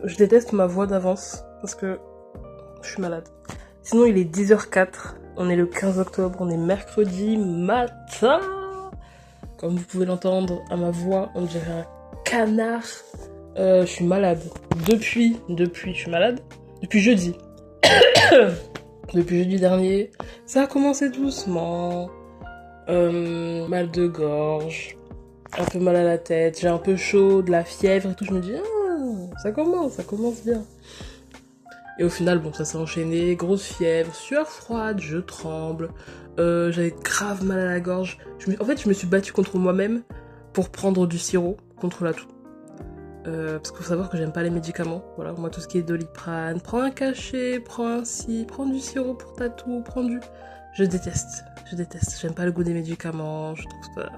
Je déteste ma voix d'avance parce que je suis malade. Sinon, il est 10h04. On est le 15 octobre. On est mercredi matin. Comme vous pouvez l'entendre à ma voix, on dirait un canard. Je suis malade. Depuis, je suis malade. Depuis jeudi. Depuis jeudi dernier. Ça a commencé doucement. Mal de gorge. Un peu mal à la tête. J'ai un peu chaud, de la fièvre et tout. Je me dis, ça commence bien. Et au final, bon, ça s'est enchaîné. Grosse fièvre, sueur froide, je tremble. J'avais grave mal à la gorge. En fait, je me suis battue contre moi-même pour prendre du sirop contre la toux. Parce qu'il faut savoir que j'aime pas les médicaments. Voilà, moi, tout ce qui est Doliprane, prends un cachet, prends un ci, prends du sirop pour ta toux, prends du... Je déteste. J'aime pas le goût des médicaments. Je trouve ça...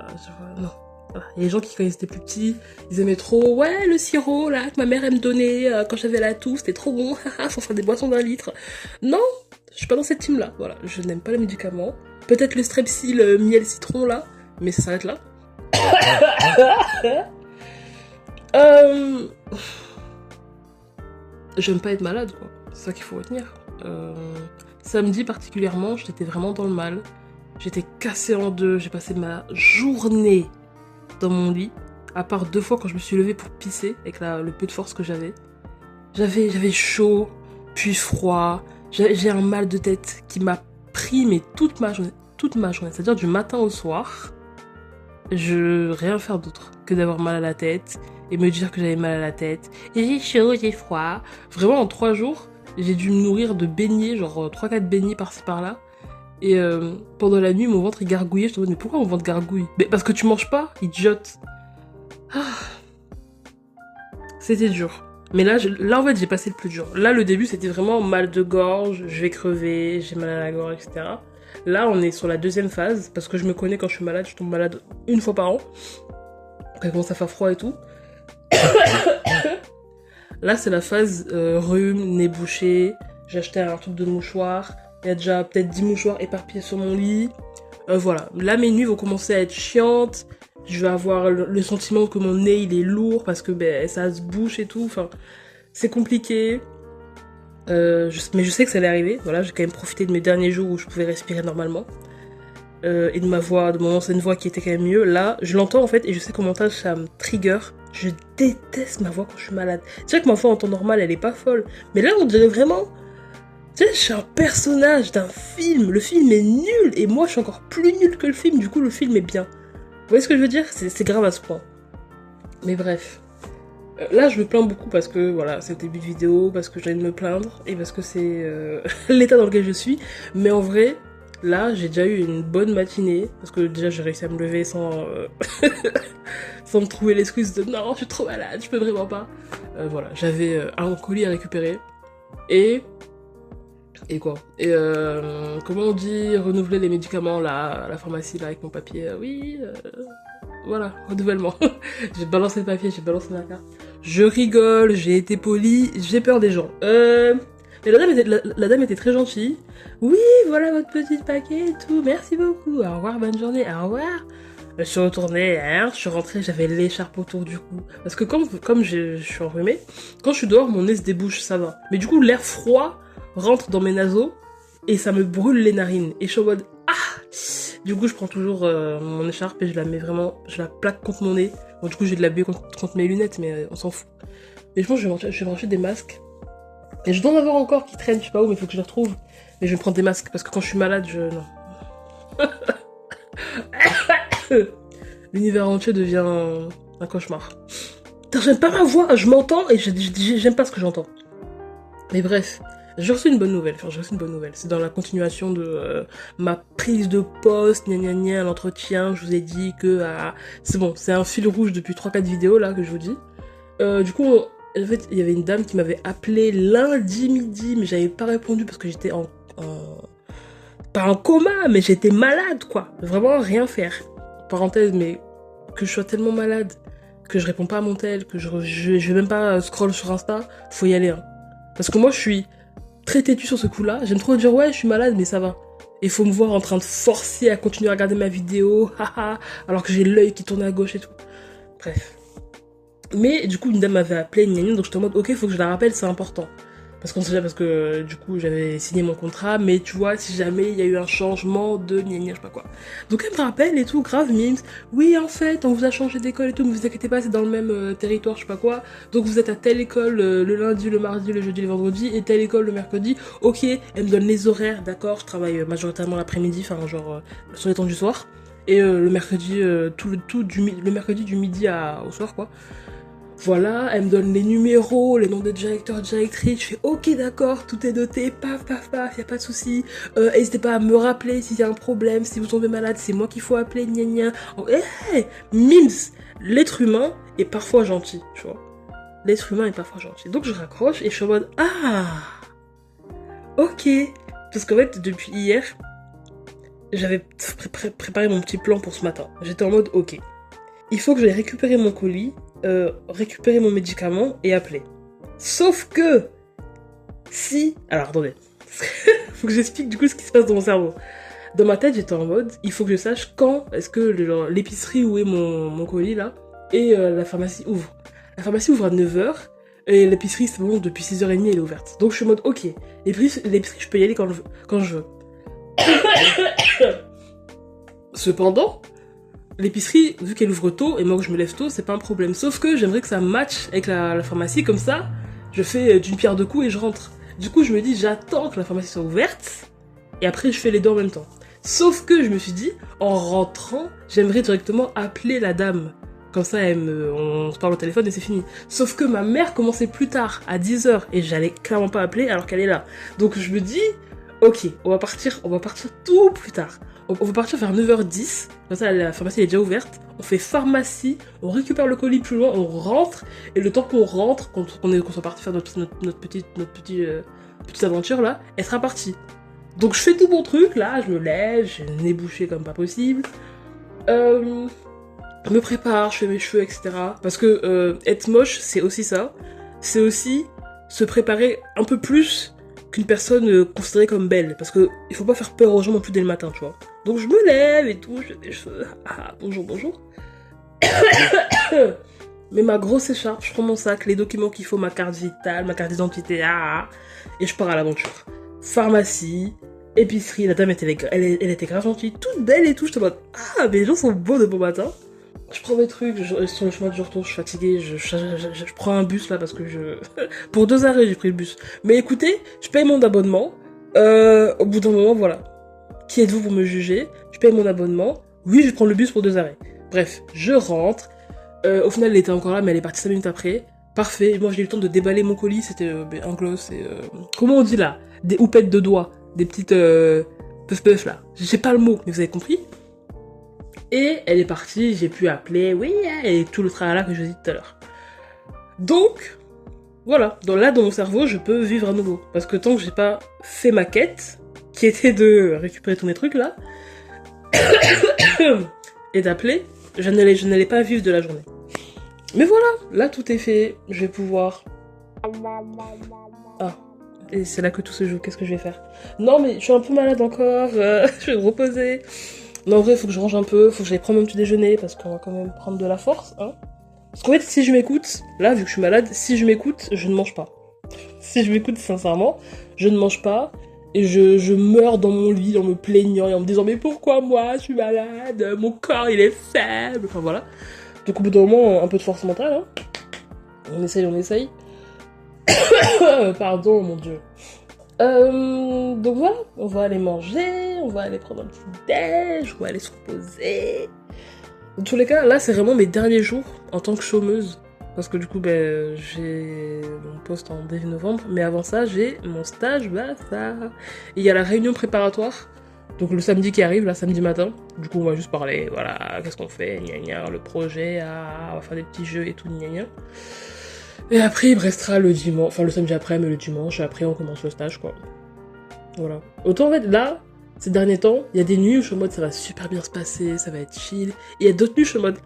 Non. Voilà. Il y a des gens qui, quand ils étaient plus petits, ils aimaient trop, ouais, le sirop, là, que ma mère me donnait quand j'avais la toux, c'était trop bon, faut faire des boissons d'1 litre. Non, je suis pas dans cette team-là, voilà. Je n'aime pas les médicaments. Peut-être le strepsil, miel, citron, là, mais ça s'arrête là. J'aime pas être malade, quoi. C'est ça qu'il faut retenir. Samedi, particulièrement, j'étais vraiment dans le mal. J'étais cassée en deux, j'ai passé ma journée dans mon lit, à part 2 fois quand je me suis levée pour pisser, avec le peu de force que j'avais. J'avais chaud, puis froid, j'ai un mal de tête qui m'a pris mais toute ma journée, c'est-à-dire du matin au soir, je rien faire d'autre que d'avoir mal à la tête, et me dire que j'avais mal à la tête, et j'ai chaud, j'ai froid. Vraiment en 3 jours, j'ai dû me nourrir de beignets, genre 3-4 beignets par-ci par-là. Et pendant la nuit, mon ventre il gargouillait. Je me disais, mais pourquoi mon ventre gargouille? Mais parce que tu manges pas, idiote. C'était dur. Mais là, en fait, j'ai passé le plus dur. Là, le début, c'était vraiment mal de gorge, je vais crever, j'ai mal à la gorge, etc. Là, on est sur la 2e phase, parce que je me connais quand je suis malade, je tombe malade 1 fois par an. Quand il commence à faire froid et tout. Là, c'est la phase rhume, nez bouché. J'ai acheté un truc de mouchoir. Il y a déjà peut-être 10 mouchoirs éparpillés sur mon lit. Voilà. Là, mes nuits vont commencer à être chiantes. Je vais avoir le sentiment que mon nez, il est lourd parce que ça se bouche et tout. Enfin, c'est compliqué. Mais je sais que ça allait arriver. Voilà, j'ai quand même profité de mes derniers jours où je pouvais respirer normalement. Et de ma voix, de mon ancienne voix qui était quand même mieux. Là, je l'entends en fait et je sais qu'au montage, ça me trigger. Je déteste ma voix quand je suis malade. C'est vrai que ma voix en temps normal, elle est pas folle. Mais là, on dirait vraiment... Tu sais, je suis un personnage d'un film. Le film est nul. Et moi, je suis encore plus nul que le film. Du coup, le film est bien. Vous voyez ce que je veux dire? C'est grave à ce point. Mais bref. Là, je me plains beaucoup parce que, voilà, c'est le début de vidéo, parce que j'ai envie de me plaindre, et parce que c'est l'état dans lequel je suis. Mais en vrai, là, j'ai déjà eu une bonne matinée. Parce que déjà, j'ai réussi à me lever sans... sans me trouver l'excuse de « Non, je suis trop malade, je peux vraiment pas. » Voilà, j'avais un colis à récupérer. Et quoi? Et comment on dit renouveler les médicaments là, à la pharmacie là avec mon papier? Voilà, renouvellement. J'ai balancé le papier, j'ai balancé ma carte. Je rigole, j'ai été polie, j'ai peur des gens. Mais la dame était très gentille. Oui, voilà votre petit paquet et tout, merci beaucoup. Au revoir, bonne journée, au revoir. Je suis retournée, je suis rentrée, j'avais l'écharpe autour du cou. Parce que comme je suis enrhumée, quand je suis dehors, mon nez se débouche, ça va. Mais du coup, l'air froid rentre dans mes naseaux et ça me brûle les narines. Et je suis en mode Du coup, je prends toujours mon écharpe et je la mets vraiment, je la plaque contre mon nez. Bon, du coup, j'ai de la buée contre mes lunettes, mais on s'en fout. Mais je pense que je vais m'acheter des masques. Et je dois en avoir encore qui traînent, je sais pas où, mais il faut que je les retrouve. Mais je vais prendre des masques parce que quand je suis malade, non. L'univers entier devient un cauchemar. Putain, j'aime pas ma voix, je m'entends et j'aime pas ce que j'entends. Mais bref, j'ai reçu une bonne nouvelle. C'est dans la continuation de ma prise de poste, à l'entretien. Je vous ai dit que c'est bon, c'est un fil rouge depuis 3-4 vidéos là que je vous dis. Du coup, en fait, il y avait une dame qui m'avait appelé lundi midi, mais j'avais pas répondu parce que j'étais pas en coma, mais j'étais malade quoi. Vraiment rien faire. Parenthèse, mais que je sois tellement malade que je réponds pas à mon tel, que je vais même pas scroll sur Insta, faut y aller. Hein. Parce que moi, je suis très têtue sur ce coup-là. J'aime trop dire, ouais, je suis malade, mais ça va. Et faut me voir en train de forcer à continuer à regarder ma vidéo, alors que j'ai l'œil qui tourne à gauche et tout. Bref. Mais du coup, une dame m'avait appelé, donc j'étais en mode, ok, faut que je la rappelle, c'est important. Parce que du coup, j'avais signé mon contrat, mais tu vois, si jamais il y a eu un changement de je sais pas quoi. Donc elle me rappelle et tout, grave mimes. Oui, en fait, on vous a changé d'école et tout, mais vous inquiétez pas, c'est dans le même territoire, je sais pas quoi. Donc vous êtes à telle école le lundi, le mardi, le jeudi, le vendredi, et telle école le mercredi. Ok, elle me donne les horaires, d'accord, je travaille majoritairement l'après-midi, enfin genre sur les temps du soir. Et le mercredi, le mercredi du midi au soir, quoi. Voilà, elle me donne les numéros, les noms des directeurs, directrices, je fais ok d'accord, tout est noté, paf paf paf, y a pas de souci. N'hésitez pas à me rappeler s'il y a un problème, si vous tombez malade, c'est moi qu'il faut appeler, gna gna. Oh, mims, l'être humain est parfois gentil, tu vois. L'être humain est parfois gentil. Donc je raccroche et je suis en mode ah, ok. Parce qu'en fait, depuis hier, j'avais préparé mon petit plan pour ce matin. J'étais en mode ok, il faut que j'aille récupérer mon colis, récupérer mon médicament et appeler. Sauf que, si... Alors, attendez. Faut que j'explique du coup ce qui se passe dans mon cerveau. Dans ma tête, j'étais en mode, il faut que je sache quand est-ce que l'épicerie où est mon colis, là, et la pharmacie ouvre. La pharmacie ouvre à 9h, et l'épicerie, c'est bon, depuis 6h30, elle est ouverte. Donc je suis en mode, ok, l'épicerie, je peux y aller quand je veux. Cependant, l'épicerie, vu qu'elle ouvre tôt, et moi que je me lève tôt, c'est pas un problème. Sauf que j'aimerais que ça matche avec la pharmacie, comme ça, je fais d'une pierre deux coups et je rentre. Du coup, je me dis, j'attends que la pharmacie soit ouverte, et après, je fais les deux en même temps. Sauf que je me suis dit, en rentrant, j'aimerais directement appeler la dame. Comme ça, on se parle au téléphone et c'est fini. Sauf que ma mère commençait plus tard, à 10h, et j'allais clairement pas appeler alors qu'elle est là. Donc je me dis, ok, on va partir tout plus tard. On va partir vers 9h10, comme ça la pharmacie est déjà ouverte, on fait pharmacie, on récupère le colis plus loin, on rentre, et le temps qu'on rentre, qu'on soit parti faire notre petite aventure là, elle sera partie. Donc je fais tout mon truc, là, je me lève, j'ai le nez bouché comme pas possible, je me prépare, je fais mes cheveux, etc. Parce que être moche, c'est aussi ça, c'est aussi se préparer un peu plus qu'une personne considérée comme belle, parce que il faut pas faire peur aux gens non plus dès le matin, tu vois. Donc je me lève et tout, je fais mes cheveux, bonjour. Mais ma grosse écharpe, je prends mon sac, les documents qu'il faut, ma carte vitale, ma carte d'identité, et je pars à l'aventure. Pharmacie, épicerie, la dame elle était grave gentille, toute belle et tout, je te mode, mais les gens sont beaux de bon matin. Je prends mes trucs, sur le chemin de retour, je suis fatiguée, je prends un bus là parce que pour 2 arrêts, j'ai pris le bus. Mais écoutez, je paye mon abonnement, au bout d'un moment, voilà. Qui êtes-vous pour me juger? Je paye mon abonnement, oui, je prends le bus pour 2 arrêts. Bref, je rentre, au final, elle était encore là, mais elle est partie 5 minutes après. Parfait, moi j'ai eu le temps de déballer mon colis, c'était un gloss et... comment on dit là? Des houpettes de doigts, des petites puff là. J'ai pas le mot, mais vous avez compris? Et elle est partie, j'ai pu appeler, oui, et tout le tralala que je vous ai dit tout à l'heure. Donc, voilà, dans mon cerveau, je peux vivre à nouveau. Parce que tant que j'ai pas fait ma quête, qui était de récupérer tous mes trucs là, et d'appeler, je n'allais pas vivre de la journée. Mais voilà, là tout est fait, je vais pouvoir... Et c'est là que tout se joue, qu'est-ce que je vais faire? Non mais je suis un peu malade encore, je vais me reposer. Non, en vrai, faut que je range un peu, faut que j'aille prendre mon petit déjeuner, parce qu'on va quand même prendre de la force, hein. Parce qu'en fait, si je m'écoute, là, vu que je suis malade, si je m'écoute, je ne mange pas. Si je m'écoute sincèrement, je ne mange pas, et je meurs dans mon lit en me plaignant et en me disant, mais pourquoi moi, je suis malade, mon corps, il est faible, enfin voilà. Donc au bout d'un moment, un peu de force mentale, hein. On essaye. Pardon, mon dieu. Donc voilà, on va aller manger, on va aller prendre un petit déj, on va aller se reposer. Dans tous les cas, là c'est vraiment mes derniers jours en tant que chômeuse. Parce que du coup, j'ai mon poste en début novembre, mais avant ça, j'ai mon stage, ça. Il y a la réunion préparatoire, donc le samedi qui arrive, là, samedi matin. Du coup, on va juste parler, voilà, qu'est-ce qu'on fait, gna gna, le projet, on va faire des petits jeux et tout, gna gna. Et après, il me restera le dimanche, enfin le samedi après, mais le dimanche, et après on commence le stage, quoi. Voilà. Autant en fait, là, ces derniers temps, il y a des nuits où je suis en mode ça va super bien se passer, ça va être chill. Et il y a d'autres nuits où je suis en mode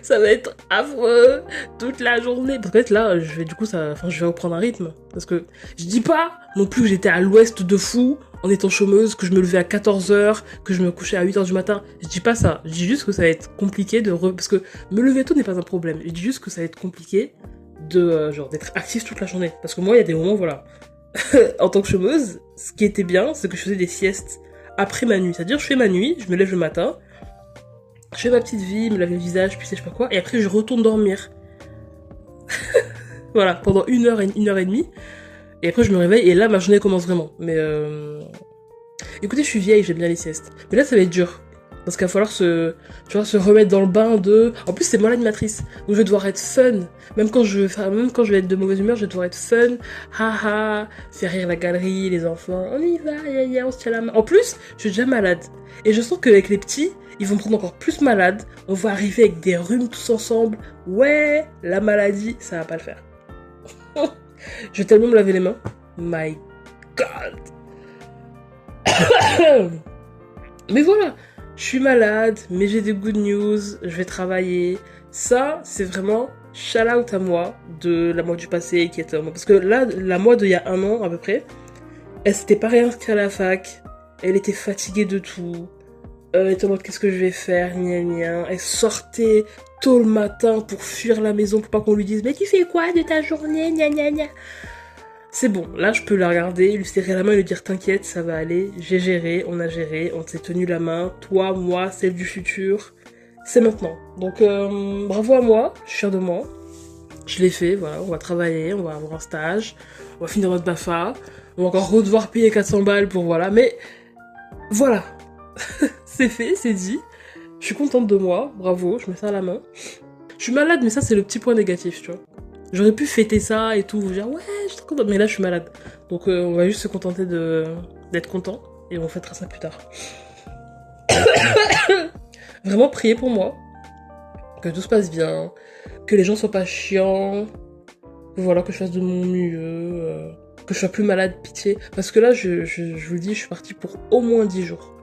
ça va être affreux toute la journée. Parce qu'en fait, là, je vais reprendre un rythme. Parce que je dis pas non plus que j'étais à l'ouest de fou, en étant chômeuse, que je me levais à 14h, que je me couchais à 8h du matin. Je dis pas ça. Je dis juste que ça va être compliqué parce que me lever tôt n'est pas un problème. Je dis juste que ça va être compliqué genre d'être active toute la journée. Parce que moi, il y a des moments, voilà. En tant que chômeuse, ce qui était bien, c'est que je faisais des siestes après ma nuit. C'est-à-dire, je fais ma nuit, je me lève le matin, je fais ma petite vie, me lave le visage, puis je sais pas quoi, et après je retourne dormir. Voilà, pendant une heure et demie. Et après je me réveille, et là ma journée commence vraiment. Mais écoutez, je suis vieille, j'aime bien les siestes. Mais là ça va être dur. Parce qu'il va falloir se remettre dans le bain de... En plus c'est moi l'animatrice, donc je vais devoir être fun. Même quand je vais être de mauvaise humeur, je vais devoir être fun. Haha, faire rire la galerie, les enfants. On y va, on se tient la main. En plus, je suis déjà malade. Et je sens qu'avec les petits, ils vont me rendre encore plus malade. On va arriver avec des rhumes tous ensemble. Ouais, la maladie, ça va pas le faire. Je vais tellement me laver les mains. My God. Mais voilà, je suis malade, mais j'ai des good news, je vais travailler. Ça, c'est vraiment shout out à moi de la moi du passé qui était... Parce que là, la moi d'il y a 1 an à peu près, elle s'était pas réinscrite à la fac, elle était fatiguée de tout. Elle était en mode qu'est-ce que je vais faire, gna gna. Elle sortait tôt le matin pour fuir la maison pour pas qu'on lui dise mais tu fais quoi de ta journée, gna gna gna. C'est bon, là je peux la regarder, lui serrer la main et lui dire t'inquiète, ça va aller, j'ai géré, on s'est tenu la main, toi, moi, celle du futur, c'est maintenant. Donc bravo à moi, je suis fière de moi, je l'ai fait, voilà, on va travailler, on va avoir un stage, on va finir notre BAFA, on va encore devoir payer 400 balles pour voilà, mais voilà, c'est fait, c'est dit, je suis contente de moi, bravo, je me serre la main. Je suis malade, mais ça c'est le petit point négatif, tu vois. J'aurais pu fêter ça et tout, vous dire ouais, je suis trop contente, mais là je suis malade. Donc on va juste se contenter d'être content et on fêtera ça plus tard. Vraiment priez pour moi, que tout se passe bien, que les gens soient pas chiants, que voilà, que je fasse de mon mieux, que je sois plus malade, pitié. Parce que là, je vous le dis, je suis partie pour au moins 10 jours.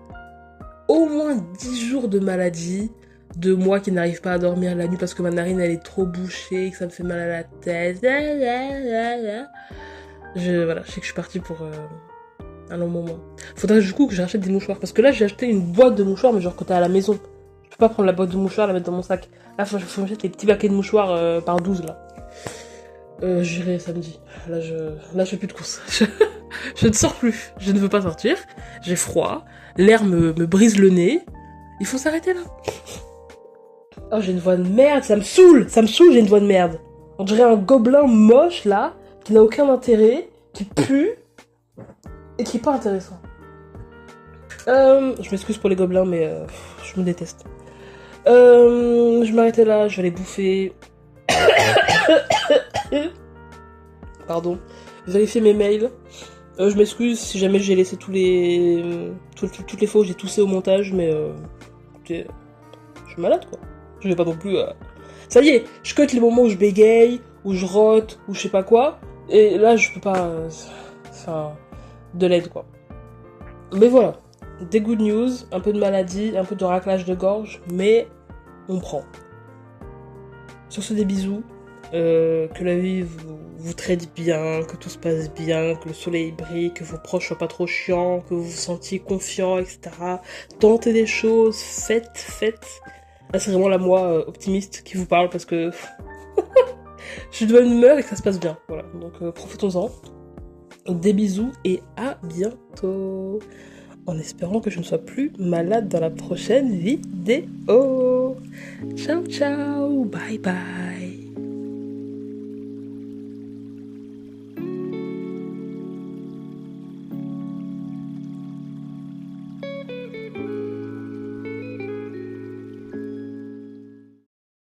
Au moins 10 jours de maladie. De moi qui n'arrive pas à dormir la nuit parce que ma narine elle est trop bouchée, que ça me fait mal à la tête. Voilà, je sais que je suis partie pour un long moment. Faudrait du coup que j'achète des mouchoirs. Parce que là j'ai acheté une boîte de mouchoirs, mais genre quand t'es à la maison. Je peux pas prendre la boîte de mouchoirs, la mettre dans mon sac. Là faut que j'achète les petits paquets de mouchoirs par 12 là. J'irai samedi. Là je fais plus de courses. Je ne sors plus. Je ne veux pas sortir. J'ai froid. L'air me brise le nez. Il faut s'arrêter là. Oh, j'ai une voix de merde, ça me saoule, j'ai une voix de merde. On dirait un gobelin moche, là, qui n'a aucun intérêt, qui pue, et qui est pas intéressant. Je m'excuse pour les gobelins, mais je me déteste. Je vais m'arrêter là, je vais aller bouffer. Pardon. Vérifier mes mails. Je m'excuse si jamais j'ai laissé toutes les fois où j'ai toussé au montage, mais écoutez, je suis malade, quoi. Je vais pas non plus... Ça y est, je cut les moments où je bégaye, où je rote, où je sais pas quoi. Et là, je peux pas... Enfin... de l'aide, quoi. Mais voilà. Des good news, un peu de maladie, un peu de raclage de gorge, mais on prend. Sur ce, des bisous. Que la vie vous traite bien, que tout se passe bien, que le soleil brille, que vos proches soient pas trop chiants, que vous vous sentiez confiant, etc. Tentez des choses, faites. Là, c'est vraiment la moi optimiste qui vous parle parce que je suis de bonne humeur et que ça se passe bien. Voilà, donc profitons-en. Des bisous et à bientôt. En espérant que je ne sois plus malade dans la prochaine vidéo. Ciao, ciao, bye bye.